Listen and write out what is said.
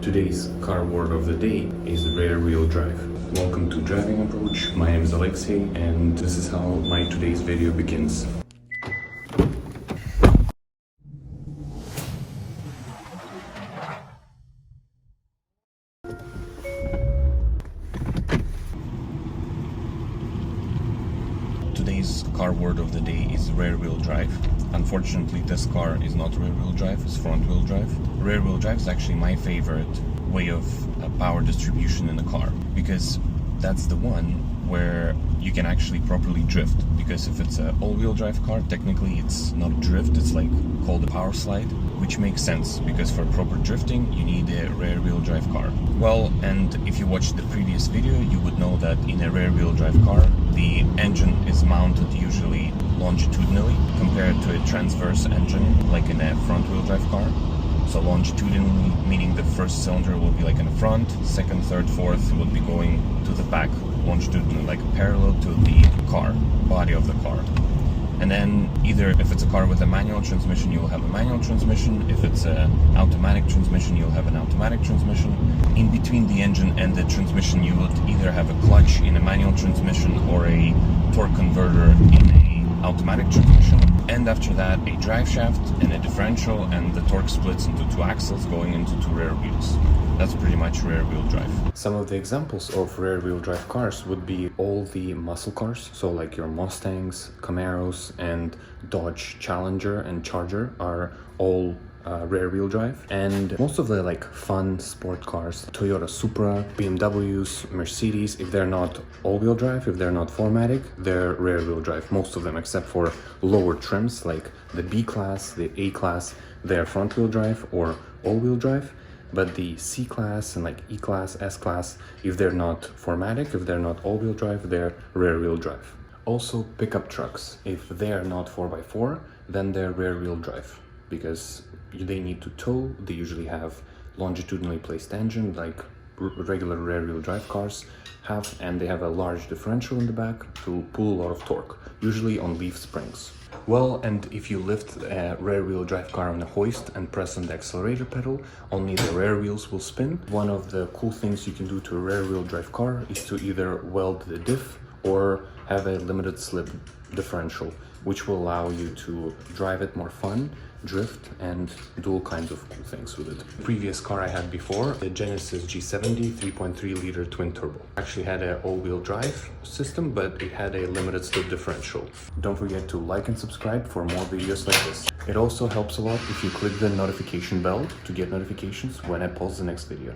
Today's car word of the day is rear wheel drive. Welcome to Driving Approach. My name is Alexei and this is how my today's video begins. Today's car word of the day is rear wheel drive. Unfortunately, this car is not rear wheel drive, it's front wheel drive. Rear wheel drive is actually my favorite way of power distribution in a car, because that's the one where you can actually properly drift. Because if it's an all-wheel drive car, technically it's not a drift, it's like called a power slide, which makes sense because for proper drifting you need a rear wheel drive car. Well, and if you watched the previous video, you would know that in a rear wheel drive car, the engine is mounted usually longitudinally compared to a transverse engine like in a front wheel drive car. So longitudinally meaning the first cylinder will be like in the front, second, third, fourth will be going to the back longitudinally, like parallel to the car, body of the car. And then either if it's a car with a manual transmission, you'll have a manual transmission. If it's an automatic transmission, you'll have an automatic transmission. In between the engine and the transmission, you would either have a clutch in a manual transmission or a torque converter in a automatic transmission. And after that, a drive shaft and a differential, and the torque splits into two axles going into two rear wheels. That's pretty much rear wheel drive. Some of the examples of rear wheel drive cars would be all the muscle cars, so like your Mustangs, Camaros, and Dodge Challenger and Charger are all rear wheel drive. And most of the like fun sport cars, Toyota Supra, BMWs, Mercedes, if they're not all-wheel drive, if they're not 4MATIC, they're rear wheel drive, most of them, except for lower trims like the B class, the A class, they're front wheel drive or all-wheel drive. But the C class and like E class, S class, if they're not 4MATIC, if they're not all-wheel drive, they're rear wheel drive. Also pickup trucks, if they're not 4x4, then they're rear wheel drive, because they need to tow. They usually have longitudinally placed engine like regular rear wheel drive cars have, and they have a large differential in the back to pull a lot of torque, usually on leaf springs. Well, and if you lift a rear wheel drive car on a hoist and press on the accelerator pedal, only the rear wheels will spin. One of the cool things you can do to a rear wheel drive car is to either weld the diff or have a limited slip differential, which will allow you to drive it more fun, drift, and do all kinds of cool things with it. The previous car I had before, the Genesis G70 3.3 liter twin turbo, actually had an all-wheel drive system, but it had a limited slip differential. Don't forget to like and subscribe for more videos like this. It also helps a lot if you click the notification bell to get notifications when I post the next video.